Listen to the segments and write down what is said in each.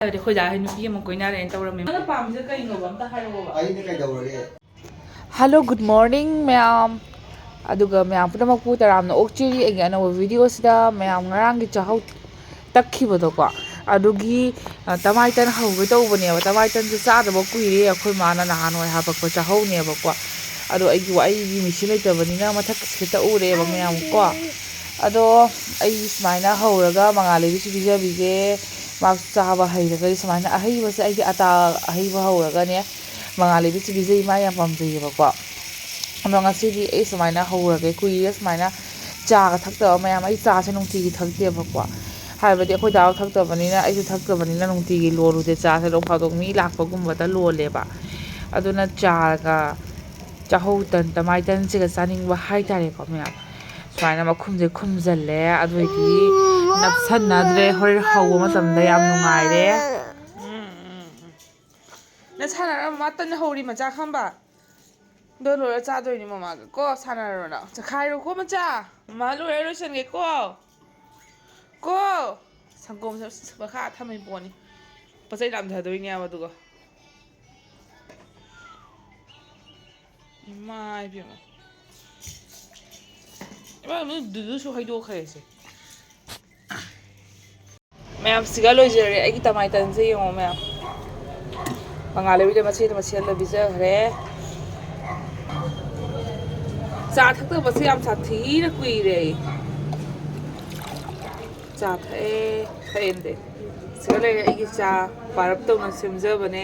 ꯑꯩꯈꯣꯏ ꯗꯥ ꯅꯨꯄꯤ ꯑꯃ ꯀꯣꯏꯅꯔꯦꯅ ꯇꯧꯔꯝꯃꯦ ꯅꯪꯅ ꯄꯥꯝꯃꯤꯁꯦ ꯀꯩꯅꯣꯕ ꯑꯝꯇ ꯍꯥꯏꯔꯛꯑꯣꯕ ꯑꯩꯅ ꯀꯩꯗꯧꯔꯒꯦ Hello, good morning, ma'am. ꯑꯗꯨꯒ ꯃꯌꯥꯝ ꯄꯨꯝꯅꯃꯛꯄꯨ ꯇꯔꯥꯝꯅ ꯑꯣꯛꯆꯔꯤ ꯑꯩꯒꯤ ꯑꯅꯧꯕ ꯚꯤꯗꯤꯑꯣꯁꯤꯗ ꯃꯌꯥꯝ ꯉꯔꯥꯡꯒꯤ ꯆꯥꯍꯧ ꯇꯛꯈꯤꯕꯗꯣꯀꯣ ꯑꯗꯨꯒꯤ ꯇꯃꯥꯏꯇꯟ ꯍꯧꯒꯦ ꯇꯧꯕꯅꯦꯕ ꯇꯃꯥꯏꯇꯟꯁꯨ ꯆꯥꯗꯕ ꯀꯨꯏꯔꯦ ꯑꯩꯈꯣꯏ ꯃꯥꯅ ꯅꯍꯥꯟꯋꯥꯏ ꯍꯥꯄꯛꯄ ꯆꯥꯍꯧꯅꯦꯕꯀꯣ ꯑꯗꯣ ꯑꯩꯒꯤ ꯃꯤꯁꯤ ꯂꯩꯇꯕꯅꯤꯅ ꯃꯊꯛꯁꯤꯗ ꯇꯛꯎꯔꯦꯕ ꯃꯌꯥꯝ ꯀꯣ ꯑꯗꯣ ꯑꯩ ꯁꯨꯃꯥꯏꯅ ꯍꯧꯔꯒ ꯃꯉꯥꯜꯂꯩꯕꯤꯁꯨ ꯄꯤꯖꯕꯤꯒꯦ ꯃꯥꯁꯨ ꯆꯥꯕ ꯍꯩꯔꯒꯗꯤ ꯁꯨꯃꯥꯏꯅ ꯑꯍꯩꯕꯁꯦ ꯑꯩꯗꯤ ꯑꯇꯥ ꯑꯍꯩꯕ ꯍꯧꯔꯒꯅꯦ ꯃꯉꯥꯜꯂꯩꯕꯤꯁꯨ ꯄꯤꯖꯩ ꯃꯥ ꯌꯥꯝ ꯄꯥꯝꯖꯩꯌꯦꯕꯀꯣ ꯑꯗꯣ ꯉꯁꯤꯗꯤ ꯑꯩ ꯁꯨꯃꯥꯏꯅ ꯍꯧꯔꯒꯦ ꯀꯨꯏꯔꯦ ꯁꯨꯃꯥꯏꯅ ꯆꯥꯒ ꯊꯛꯇꯕ ꯃꯌꯥꯝ ꯑꯩ ꯆꯥꯁꯦ ꯅꯨꯡꯇꯤꯒꯤ ꯊꯛꯇꯦꯕꯀꯣ ꯍꯥꯏꯕꯗꯤ ꯑꯩꯈꯣꯏ ꯗꯥ ꯊꯛꯇꯕꯅꯤꯅ ꯑꯩꯁꯨ ꯊꯛꯇꯕꯅꯤꯅ ꯅꯨꯡꯇꯤꯒꯤ ꯂꯣꯜꯂꯨꯗꯦ ꯆꯥꯁꯦ ꯅꯣꯡ ꯐꯥꯗꯣꯛ ꯃꯤ ꯂꯥꯛꯄꯒꯨꯝꯕꯗ ꯂꯣꯜꯂꯦꯕ ꯑꯗꯨꯅ ꯆꯥꯒ ꯆꯥꯍꯧ ꯇꯃꯥꯏꯇꯟꯁꯤꯒ ꯆꯥꯅꯤꯡꯕ ꯍꯥꯏꯇꯥꯔꯦꯀꯣ ꯃꯌꯥꯝ ꯁꯨꯃꯥꯏꯅ ꯃꯈꯨꯝꯁꯦ ꯈꯨꯝꯖꯤꯜꯂꯦ ꯑꯗꯨꯑꯣꯏꯗꯤ ꯅꯞꯁꯟꯅꯗ꯭ꯔꯦ ꯍꯣꯔꯦꯟ ꯍꯧꯕ ꯃꯇꯝꯗ ꯌꯥꯝ ꯅꯨꯡꯉꯥꯏꯔꯦ ꯅꯪ ꯁꯥꯟꯅꯔ ꯃꯇꯟ ꯍꯧꯔꯤ ꯃꯆꯥ ꯈꯪꯕ ꯗꯣ ꯂꯣꯏꯔ ꯆꯥꯗꯣꯏꯅꯤ ꯃꯃꯥꯒ ꯀꯣ ꯁꯥꯟꯅꯔꯣꯅ ꯆꯈꯥꯏꯔꯣꯀꯣ ꯃꯆꯥ ꯃꯃꯥ ꯂꯣꯏꯔ ꯂꯣꯏꯁꯟꯒꯦꯀꯣ ꯀꯣ ꯁꯪꯒꯣꯝꯁꯦ ꯃꯈꯥ ꯊꯝꯃꯤ ꯄꯣꯠꯅꯤ ꯄꯣꯠ ꯆꯩ ꯂꯥꯝꯊꯗꯣꯏꯅꯦꯕ ꯑꯗꯨꯒ ꯏꯃꯥꯏ ꯄꯦꯝꯃ ꯗꯨꯗꯨꯁꯨ ꯍꯩꯗꯣꯛꯈ꯭ꯔꯦꯁꯦ ꯃꯌꯥꯝ ꯁꯤꯒ ꯂꯣꯏꯖꯔꯦ ꯑꯩꯒꯤ ꯇꯃꯥꯏꯇꯟꯁꯦ ꯌꯦꯡꯉꯣ ꯃꯌꯥꯝ ꯃꯉꯥꯜꯂꯩꯕꯤꯗ ꯃꯆꯦꯗ ꯄꯤꯖꯈ꯭ꯔꯦ ꯆꯥ ꯊꯛꯇꯕꯁꯦ ꯌꯥꯝ ꯁꯥꯊꯤꯅ ꯀꯨꯏꯔꯦ ꯑꯩ ꯆꯥ ꯊꯛꯑꯦ ꯁꯤꯗ ꯂꯩꯔꯦ ꯑꯩꯒꯤ ꯆꯥ ꯄꯥꯔꯞ ꯇꯧꯅ ꯁꯦꯝꯖꯕꯅꯦ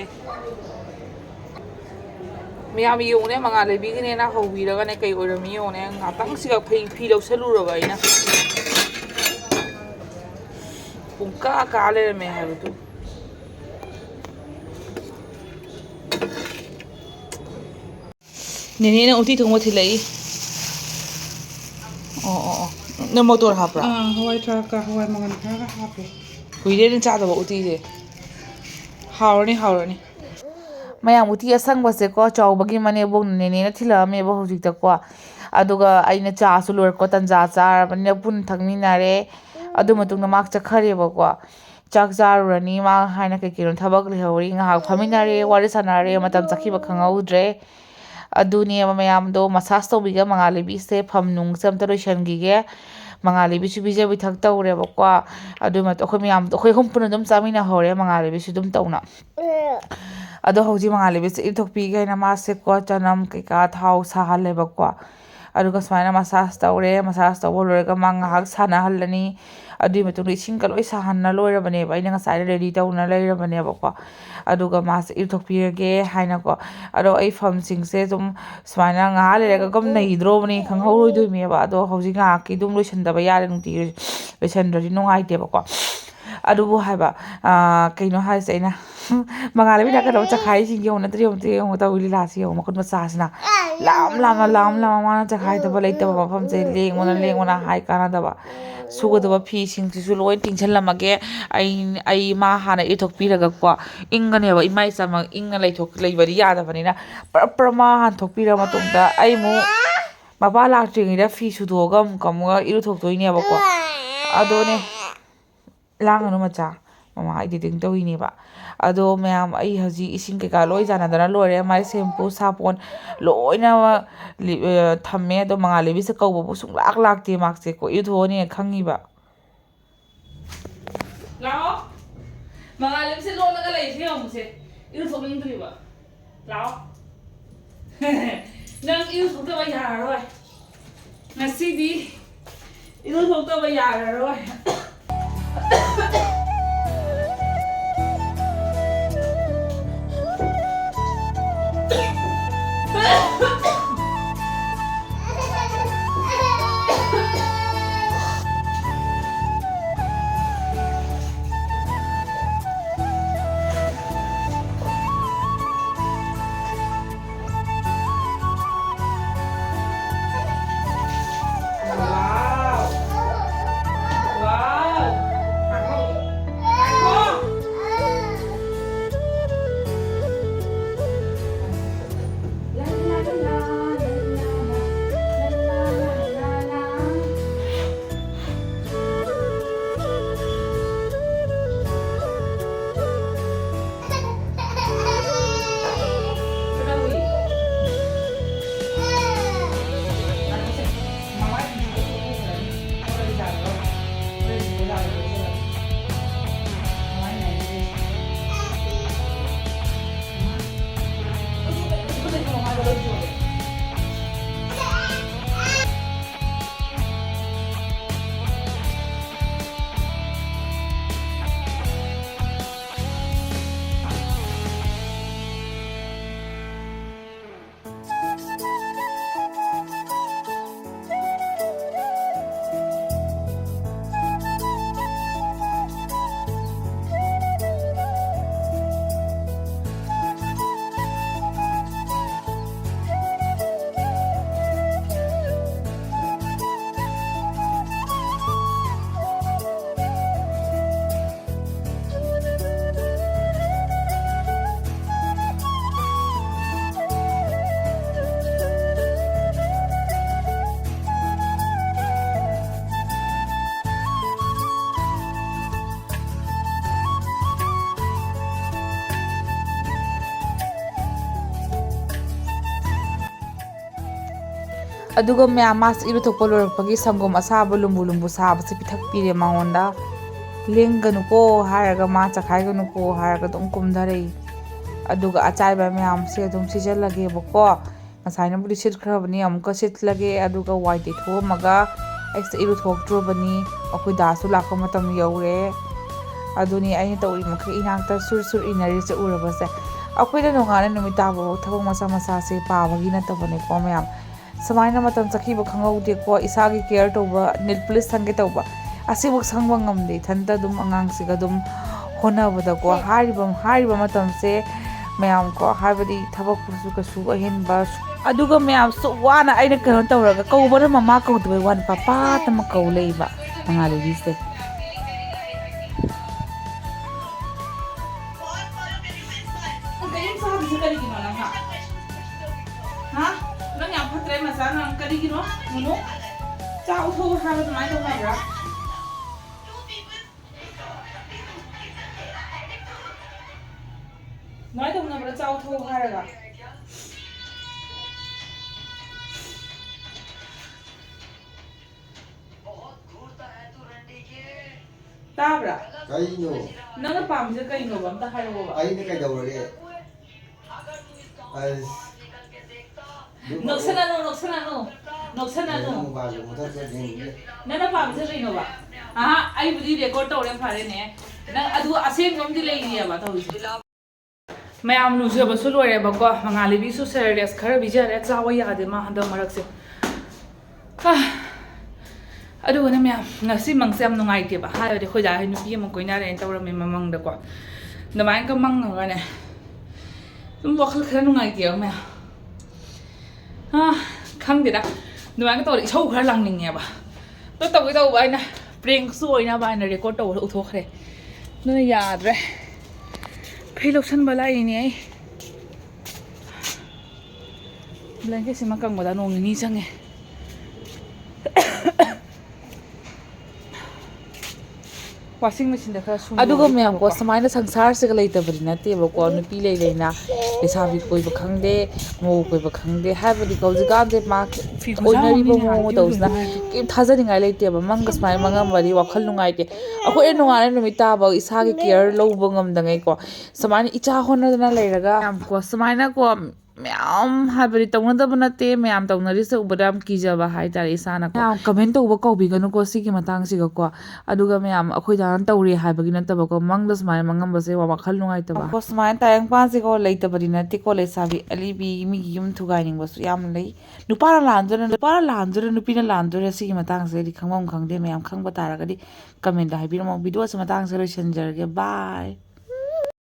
ꯃꯌꯥꯝ ꯌꯦꯡꯉꯨꯅꯦ ꯃꯉꯥꯜꯂꯩꯕꯤꯒꯤꯅꯦꯅ ꯍꯧꯕꯤꯔꯒꯅꯦ ꯀꯩ ꯑꯣꯏꯔꯝꯃꯤ ꯌꯦꯡꯉꯨꯅꯦ ꯉꯥꯛꯇꯪꯁꯤꯒ ꯐꯤ ꯂꯧꯁꯜꯂꯨꯔꯕ ꯑꯩꯅ ꯄꯨꯡꯀꯥ ꯂꯩꯔꯝꯃꯦ ꯍꯥꯏꯕꯗꯨ ꯅꯦꯅꯦꯅ ꯎꯇꯤ ꯊꯣꯡꯕ ꯊꯤꯜꯂꯛꯏ ꯑꯣ ꯅꯪ ꯃꯣꯇꯣꯔ ꯍꯥꯞꯄ꯭ꯔꯥ ꯍꯋꯥꯏ ꯊꯔꯥꯛꯀ ꯍꯋꯥꯏ ꯃꯪꯒꯜ ꯈꯔꯒ ꯍꯥꯞꯄꯦ ꯀꯨꯏꯔꯦꯅ ꯆꯥꯗꯕ ꯎꯇꯤꯁꯦ ꯍꯥꯎꯔꯅꯤ ꯃꯌꯥꯝ ꯎꯇꯤ ꯑꯁꯪꯕꯁꯦꯀꯣ ꯆꯥꯎꯕꯒꯤ ꯃꯅꯦꯕꯣꯛꯅ ꯅꯦꯅꯦꯅ ꯊꯤꯜꯂꯛꯑꯝꯃꯦꯕ ꯍꯧꯖꯤꯛꯇꯀꯣ ꯑꯗꯨꯒ ꯑꯩꯅ ꯆꯥꯁꯨ ꯂꯣꯏꯔꯛꯄ ꯇꯟꯖꯥ ꯆꯥꯔꯕꯅꯤꯅ ꯄꯨꯟꯅ ꯊꯛꯃꯤꯟꯅꯔꯦ ꯑꯗꯨ ꯃꯇꯨꯡꯗ ꯃꯥ ꯆꯠꯈꯔꯦꯕꯀꯣ ꯆꯥꯛ ꯆꯥꯔꯨꯔꯅꯤ ꯃꯥ ꯍꯥꯏꯅ ꯀꯩꯅꯣ ꯊꯕꯛ ꯂꯩꯍꯧꯔꯤ ꯉꯥꯏꯍꯥꯛ ꯐꯝꯃꯤꯟꯅꯔꯦ ꯋꯥꯔꯤ ꯁꯥꯟꯅꯔꯦ ꯃꯇꯝ ꯆꯠꯈꯤꯕ ꯈꯪꯍꯧꯗ꯭ꯔꯦ ꯑꯗꯨꯅꯦꯕ ꯃꯌꯥꯝꯗꯣ ꯃꯁꯥꯁ ꯇꯧꯕꯤꯒ ꯃꯉꯥꯜꯂꯩꯕꯤꯁꯦ ꯐꯝ ꯅꯨꯡꯁꯦ ꯑꯝꯇ ꯂꯣꯏꯁꯟꯈꯤꯒꯦ ꯃꯉꯥꯜꯂꯩꯕꯤꯁꯨ ꯄꯤꯖ ꯄꯤꯊꯛ ꯇꯧꯔꯦꯕꯀꯣ ꯑꯗꯨ ꯑꯩꯈꯣꯏ ꯃꯌꯥꯝꯗꯣ ꯑꯩꯈꯣꯏ ꯑꯍꯨꯝ ꯄꯨꯟꯅ ꯑꯗꯨꯝ ꯆꯥꯃꯤꯟꯅꯍꯧꯔꯦ ꯃꯉꯥꯜꯂꯩꯕꯤꯁꯨ ꯑꯗꯨꯝ ꯇꯧꯅ ꯑꯗꯣ ꯍꯧꯖꯤꯛ ꯃꯉꯥꯜꯂꯩꯕꯤꯁꯦ ꯏꯔꯊꯣꯛꯄꯤꯒꯦ ꯍꯥꯏꯅ ꯃꯥꯁꯦꯀꯣ ꯆꯅꯝ ꯀꯩꯀꯥ ꯊꯥꯎ ꯁꯥꯍꯜꯂꯦꯕꯀꯣ ꯑꯗꯨꯒ ꯁꯨꯃꯥꯏꯅ ꯃꯁꯥꯁ ꯇꯧꯔꯦ ꯃꯁꯥꯁ ꯇꯧꯕ ꯂꯣꯏꯔꯒ ꯃꯥ ꯉꯥꯏꯍꯥꯛ ꯁꯥꯟꯅꯍꯜꯂꯅꯤ ꯑꯗꯨꯒꯤ ꯃꯇꯨꯡꯗ ꯏꯁꯤꯡꯒ ꯂꯣꯏ ꯁꯥꯍꯟꯅ ꯂꯣꯏꯔꯕꯅꯦꯕ ꯑꯩꯅ ꯉꯁꯥꯏꯗ ꯔꯦꯗꯤ ꯇꯧꯅ ꯂꯩꯔꯕꯅꯦꯕꯀꯣ ꯑꯗꯨꯒ ꯃꯥꯁꯦ ꯏꯔꯊꯣꯛꯄꯤꯔꯒꯦ ꯍꯥꯏꯅꯀꯣ ꯑꯗꯣ ꯑꯩ ꯐꯝꯁꯤꯡꯁꯦ ꯑꯗꯨꯝ ꯁꯨꯃꯥꯏꯅ ꯉꯥꯏꯍꯥꯛ ꯂꯩꯔꯒ ꯑꯗꯨꯝ ꯅꯩꯗ꯭ꯔꯣꯕꯅꯤ ꯈꯪꯍꯧꯔꯣꯏꯗꯣꯏꯅꯦꯕ ꯑꯗꯣ ꯍꯧꯖꯤꯛ ꯉꯥꯏꯍꯥꯛꯀꯤ ꯑꯗꯨꯝ ꯂꯣꯏꯁꯤꯟꯗꯕ ꯌꯥꯔꯦ ꯅꯨꯡꯇꯤꯒꯤ ꯂꯣꯏꯁꯟꯗ꯭ꯔꯗꯤ ꯅꯨꯡꯉꯥꯏꯇꯦꯕꯀோ ꯑꯗꯨꯕꯨ ꯍꯥꯏꯕ ꯀꯩꯅꯣ ꯍꯥꯏꯁꯦ ꯑꯩꯅ ꯃꯉꯥꯜꯂꯩꯕꯤꯅ ꯀꯩꯅꯣ ꯆꯈꯥꯏꯔꯤꯁꯤ ꯌꯦꯡꯉꯨ ꯇꯧꯏ ꯂꯤꯂꯥꯁꯤ ꯌꯦꯡꯉꯨ ꯃꯈꯨꯠ ꯃꯆꯥꯁꯤꯅ ꯂꯥꯝ ꯃꯥꯅ ꯆꯈꯥꯏꯗꯕ ꯂꯩꯇꯕ ꯃꯐꯝꯁꯦ ꯂꯦꯡꯉꯣꯅ ꯍꯥꯏ ꯀꯥꯟꯅꯗꯕ ꯁꯨꯒꯗꯕ ꯐꯤꯁꯤꯡꯁꯤꯁꯨ ꯂꯣꯏ ꯇꯤꯡꯁꯤꯜꯂꯝꯃꯒꯦ ꯑꯩ ꯃꯥ ꯍꯥꯟꯅ ꯏꯔꯊꯣꯛꯄꯤꯔꯒꯀꯣ ꯏꯪꯒꯅꯦꯕ ꯏꯃꯥ ꯏꯆꯥꯃꯛ ꯏꯪꯅ ꯂꯩꯕꯗꯤ ꯌꯥꯗꯕꯅꯤꯅ ꯄꯨꯔꯥ ꯃꯥ ꯍꯟꯊꯣꯛꯄꯤꯔ ꯃꯇꯨꯡꯗ ꯑꯩ ꯑꯃꯨꯛ ꯃꯄꯥ ꯂꯥꯛꯇ꯭ꯔꯤꯉꯩꯗ ꯐꯤ ꯁꯨꯗꯣꯛꯑꯒ ꯑꯃꯨꯛꯀ ꯏꯔꯨꯊꯣꯛꯇꯣꯏꯅꯦꯕꯀꯣ ꯑꯗꯨꯅꯦ ꯂꯥꯡꯒꯅꯨ ꯃꯆꯥ ꯃꯃꯥ ꯏꯗꯤꯇꯤꯡ ꯇꯧꯔꯤꯅꯦꯕ ꯑꯗꯣ ꯃꯌꯥꯝ ꯑꯩ ꯍꯧꯖꯤꯛ ꯏꯁꯤꯡ ꯀꯩꯀꯥ ꯂꯣꯏ ꯆꯥꯟꯅꯗꯅ ꯂꯣꯏꯔꯦ ꯃꯥꯏ ꯁꯦꯝꯄꯨ ꯁꯥꯄꯣꯟ ꯂꯣꯏꯅꯃꯛ ꯊꯝꯃꯦ ꯑꯗꯣ ꯃꯉꯥꯜꯂꯩꯕꯤꯁꯦ ꯀꯧꯕꯕꯨ ꯂꯥꯛꯇꯦ ꯃꯥꯁꯦꯀꯣ ꯏꯔꯨꯊꯣꯛꯑꯅꯤꯅ ꯈꯪꯉꯤꯕ ꯂꯥꯛꯑꯣ ꯃꯉꯥꯜꯂꯩꯕꯤꯁꯦ ꯂꯣꯠꯂꯒ ꯂꯩꯁꯦ ꯌꯦꯡꯉꯨꯁꯦ ꯏꯔꯨꯊꯣꯛꯅꯤꯡꯗ꯭ꯔꯤꯕ ꯂꯥꯛꯑꯣ ꯅꯪ ꯏꯔꯨꯊꯣꯛꯇꯕ ꯌꯥꯔꯔꯣꯏ ꯉꯁꯤꯗꯤ ꯏꯔꯨꯊꯣꯛꯇꯕ ꯌꯥꯔꯔꯣꯏ ꯑꯗꯨꯒ ꯃꯌꯥꯝ ꯃꯥꯁꯤ ꯏꯔꯨꯊꯣꯛꯄ ꯂꯣꯏꯔꯛꯄꯒꯤ ꯁꯪꯒꯣꯝ ꯑꯁꯥꯕ ꯂꯨꯝꯕꯨ ꯂꯨꯝꯕꯨ ꯁꯥꯕꯁꯦ ꯄꯤꯊꯛꯄꯤꯔꯦ ꯃꯉꯣꯟꯗ ꯂꯦꯡꯒꯅꯨꯀꯣ ꯍꯥꯏꯔꯒ ꯃꯥ ꯆꯈꯥꯏꯒꯅꯨꯀꯣ ꯍꯥꯏꯔꯒ ꯑꯗꯨꯝ ꯀꯨꯝꯊꯔꯛꯏ ꯑꯗꯨꯒ ꯑꯆꯥꯏꯕ ꯃꯌꯥꯝꯁꯦ ꯑꯗꯨꯝ ꯁꯤꯖꯜꯂꯒꯦꯕꯀꯣ ꯉꯁꯥꯏꯅꯕꯨꯗꯤ ꯁꯤꯠꯈ꯭ꯔꯕꯅꯤ ꯑꯃꯨꯛꯀ ꯁꯤꯠꯂꯒꯦ ꯑꯗꯨꯒ ꯋꯥꯏ ꯇꯩꯊꯣꯛꯑꯝꯃꯒ ꯑꯩꯁꯦ ꯏꯔꯨꯊꯣꯛꯇ꯭ꯔꯕꯅꯤ ꯑꯩꯈꯣꯏ ꯗꯥꯁꯨ ꯂꯥꯛꯄ ꯃꯇꯝ ꯌꯧꯔꯦ ꯑꯗꯨꯅꯤ ꯑꯩꯅ ꯇꯧꯔꯤ ꯃꯈꯩ ꯏꯅꯥꯛꯇ ꯁꯨꯔ ꯁꯨꯔ ꯏꯅꯔꯤꯁꯦ ꯎꯔꯕꯁꯦ ꯑꯩꯈꯣꯏꯅ ꯅꯣꯡꯉꯥꯜꯂꯦ ꯅꯨꯃꯤꯠ ꯇꯥꯕꯐꯥꯎ ꯊꯕꯛ ꯃꯆꯥ ꯃꯆꯥꯁꯦ ꯄꯥꯕꯒꯤ ꯅꯠꯇꯕꯅꯦꯀꯣ ꯃꯌꯥꯝ ꯁꯨꯃꯥꯏꯅ ꯃꯇꯝ ꯆꯠꯈꯤꯕ ꯈꯪꯍꯧꯗꯦꯀꯣ ꯏꯁꯥꯒꯤ ꯀꯦꯌꯔ ꯇꯧꯕ ꯅꯤꯜ ꯄꯨꯂꯤꯁ ꯁꯪꯒꯦ ꯇꯧꯕ ꯑꯁꯤꯐꯥꯎ ꯁꯪꯕ ꯉꯝꯗꯦ ꯏꯊꯟꯇ ꯑꯗꯨꯝ ꯑꯉꯥꯡꯁꯤꯒ ꯑꯗꯨꯝ ꯍꯣꯠꯅꯕꯗꯀꯣ ꯍꯥꯏꯔꯤꯕ ꯃꯇꯝꯁꯦ ꯃꯌꯥꯝ ꯀꯣ ꯍꯥꯏꯕꯗꯤ ꯊꯕꯛꯄꯨꯁꯨ ꯀꯩꯁꯨ ꯑꯍꯦꯟꯕ ꯑꯗꯨꯒ ꯃꯌꯥꯝ ꯁꯨ ꯋꯥꯅ ꯑꯩꯅ ꯀꯩꯅꯣ ꯇꯧꯔꯒ ꯀꯧꯕꯅ ꯃꯃꯥ ꯀꯧꯗꯕꯩ ꯋꯥꯅꯤ ꯄꯄꯥꯇꯃꯛ ꯀꯧ ꯂꯩꯕ ꯃꯉꯥꯜꯂꯩꯕꯤꯁꯦ ꯅꯪ ꯌꯥꯝ ꯐꯠꯇ꯭ꯔꯦ ꯃꯆꯥ ꯅꯪ ꯀꯔꯤꯒꯤꯅꯣ ꯃꯨꯅꯨ ꯆꯥꯛ ꯎꯊꯣꯛꯎ ꯍꯥꯏꯕ ꯑꯗꯨꯃꯥꯏꯅ ꯇꯧꯅꯕ꯭ꯔꯥ ꯅꯣꯏ ꯇꯧꯅꯕ꯭ꯔꯥ ꯆꯥꯛ ꯎꯊꯣꯛꯎ ꯍꯥꯏꯔꯒ ꯇꯥꯕ꯭ꯔꯥ ꯀꯩꯅꯣ ꯅꯪꯅ ꯄꯥꯝꯃꯤꯁꯦ ꯀꯩꯅꯣꯕ ꯑꯝꯇ ꯍꯥꯏꯔꯛꯑꯣꯕ ꯑꯩꯅ ꯀꯩꯗꯧꯔꯒꯦ ꯅꯣꯛꯁꯟꯅꯅꯨ ꯅꯪꯅ ꯄꯥꯝꯃꯤꯁꯦ ꯀꯩꯅꯣꯕ ꯑꯩꯕꯨꯗꯤ ꯔꯦꯀꯣꯔꯠ ꯇꯧꯔꯦ ꯐꯔꯦꯅꯦ ꯅꯪ ꯑꯗꯨ ꯑꯁꯦꯡꯕ ꯑꯃꯗꯤ ꯂꯩꯔꯤꯑꯕ ꯇꯧꯔꯤꯁꯦ ꯃꯌꯥꯝ ꯂꯨꯖꯕꯁꯨ ꯂꯣꯏꯔꯦꯕꯀꯣ ꯃꯉꯥꯜꯂꯩꯕꯤꯁꯨ ꯁꯦꯔꯦꯁ ꯈꯔ ꯄꯤꯖꯔꯦ ꯆꯥꯕ ꯌꯥꯗꯦ ꯃꯥ ꯍꯟꯗꯛ ꯃꯔꯛꯁꯦ ꯑꯗꯨꯒꯅꯦ ꯃꯌꯥꯝ ꯉꯁꯤ ꯃꯪꯁꯦ ꯌꯥꯝ ꯅꯨꯡꯉꯥꯏꯇꯦꯕ ꯍꯥꯏꯕꯗꯤ ꯑꯩꯈꯣꯏ ꯗꯥ ꯅꯨꯄꯤ ꯑꯃ ꯀꯣꯏꯅꯔꯦꯅ ꯇꯧꯔꯝꯃꯦ ꯃꯃꯪꯗꯀꯣ ꯑꯗꯨꯃꯥꯏꯅꯒ ꯃꯪꯉꯒꯅꯦ ꯑꯗꯨꯝ ꯋꯥꯈꯜ ꯈꯔ ꯅꯨꯡꯉꯥꯏꯇꯦꯕ ꯃꯌꯥꯝ ꯈꯪꯗꯦꯗ ꯑꯗꯨꯃꯥꯏꯅ ꯇꯧꯔ ꯏꯁꯧ ꯈꯔ ꯂꯥꯡꯅꯤꯡꯉꯦꯕ ꯑꯗꯣ ꯇꯧꯒꯦ ꯇꯧꯕ ꯑꯩꯅ ꯄ꯭ꯔꯦꯡꯁꯨ ꯑꯣꯏꯅꯕ ꯑꯩꯅ ꯔꯦꯀꯣꯔꯠ ꯇꯧꯕꯗ ꯎꯠꯊꯣꯛꯈ꯭ꯔꯦ ꯑꯗꯨꯅ ꯌꯥꯗ꯭ꯔꯦ ꯐꯤ ꯂꯧꯁꯟꯕ ꯂꯥꯛꯏꯅꯦ ꯑꯩ ꯕ꯭ꯂꯦꯡꯀꯦꯠꯁꯤꯃ ꯀꯪꯕꯗ ꯅꯣꯡ ꯅꯤꯅꯤ ꯆꯪꯉꯦ ꯋꯥꯁꯤꯡ ꯃꯦꯆꯤꯟꯗ ꯈꯔ ꯁꯨꯝ ꯑꯗꯨꯒ ꯃꯌꯥꯝꯀꯣ ꯁꯨꯃꯥꯏꯅ ꯁꯪꯁꯥꯔꯁꯤꯒ ꯂꯩꯇꯕꯗꯤ ꯅꯠꯇꯦꯕꯀꯣ ꯅꯨꯄꯤ ꯂꯩꯅ ꯂꯩꯁꯥꯕꯤ ꯀꯣꯏꯕ ꯈꯪꯗꯦ ꯃꯧ ꯀꯣꯏꯕ ꯈꯪꯗꯦ ꯍꯥꯏꯕꯗꯤ ꯍꯧꯖꯤꯛꯀꯥꯟꯁꯦ ꯃꯥ ꯐꯤ ꯈꯨꯠꯁꯥ ꯑꯣꯏꯅꯔꯤꯕ ꯑꯃꯅꯤꯅꯦ ꯃꯑꯣꯡ ꯍꯥꯟꯅ ꯃꯇꯧꯁꯤꯅ ꯏꯔꯨꯖꯅꯤꯡꯉꯥꯏ ꯑꯗꯨ ꯀꯩꯝ ꯊꯥꯖꯅꯤꯡꯉꯥꯏ ꯂꯩꯇꯦꯕ ꯃꯪꯒ ꯁꯨꯃꯥꯏꯅ ꯃꯪꯉꯝꯃꯗꯤ ꯋꯥꯈꯜ ꯅꯨꯡꯉꯥꯏꯇꯦ ꯑꯩꯈꯣꯏ ꯅꯣꯡꯉꯥꯜꯂꯦ ꯅꯨꯃꯤꯠ ꯇꯥꯕ ꯏꯁꯥꯒꯤ ꯀꯦꯌꯔ ꯂꯧꯕ ꯉꯝꯗꯉꯩꯀꯣ ꯁꯨꯃꯥꯏꯅ ꯏꯆꯥ ꯍꯣꯠꯅꯗꯅ ꯂꯩꯔꯒ ꯌꯥꯝꯀꯣ ꯁꯨꯃꯥꯏꯅꯀꯣ ꯃꯌꯥꯝ ꯍꯥꯏꯕꯗꯤ ꯇꯧꯅꯗꯕ ꯅꯠꯇꯦ ꯃꯌꯥꯝ ꯇꯧꯅꯔꯤꯁꯦ ꯎꯕꯗ ꯌꯥꯝ ꯀꯤꯖꯕ ꯍꯥꯏꯇꯥꯔꯦ ꯏꯁꯥꯅꯀꯣ ꯃꯌꯥꯝ ꯀꯃꯦꯟ ꯇꯧꯕ ꯀꯧꯕꯤꯒꯅꯨꯀꯣ ꯁꯤꯒꯤ ꯃꯇꯥꯡꯁꯤꯒꯀꯣ ꯑꯗꯨꯒ ꯃꯌꯥꯝ ꯑꯩꯈꯣꯏꯗꯥꯅ ꯇꯧꯔꯦ ꯍꯥꯏꯕꯒꯤ ꯅꯠꯇꯕꯀꯣ ꯃꯪꯗ ꯁꯨꯃꯥꯏꯅ ꯃꯪꯉꯝꯕꯁꯦ ꯋꯥꯈꯜ ꯅꯨꯡꯉꯥꯏꯇꯕ ꯁꯨꯃꯥꯏꯅ ꯇꯥꯏꯕꯪꯄꯥꯟꯁꯤꯀꯣ ꯂꯩꯇꯕꯗꯤ ꯅꯠꯇꯦꯀꯣ ꯂꯩꯁꯥꯕꯤ ꯑꯂꯤꯕꯤ ꯃꯤꯒꯤ ꯌꯨꯝ ꯊꯨꯒꯥꯏꯅꯤꯡꯕꯁꯨ ꯌꯥꯝ ꯂꯩ ꯅꯨꯄꯥꯅ ꯂꯥꯟꯗꯣꯏꯔ ꯅꯨꯄꯤꯅ ꯂꯥꯟꯗꯣꯏꯔ ꯁꯤꯒꯤ ꯃꯇꯥꯡꯁꯦ ꯑꯩꯗꯤ ꯈꯪꯐꯝ ꯈꯪꯗꯦ ꯃꯌꯥꯝ ꯈꯪꯕ ꯇꯥꯔꯒꯗꯤ ꯀꯃꯦꯟꯇ ꯍꯥꯏꯕꯤꯔꯝꯃꯣ ꯚꯤꯗꯤꯑꯣꯁꯦ ꯃꯇꯥꯡꯁꯦ ꯂꯣꯏꯁꯤꯟꯖꯔꯒꯦ ꯕꯥꯏ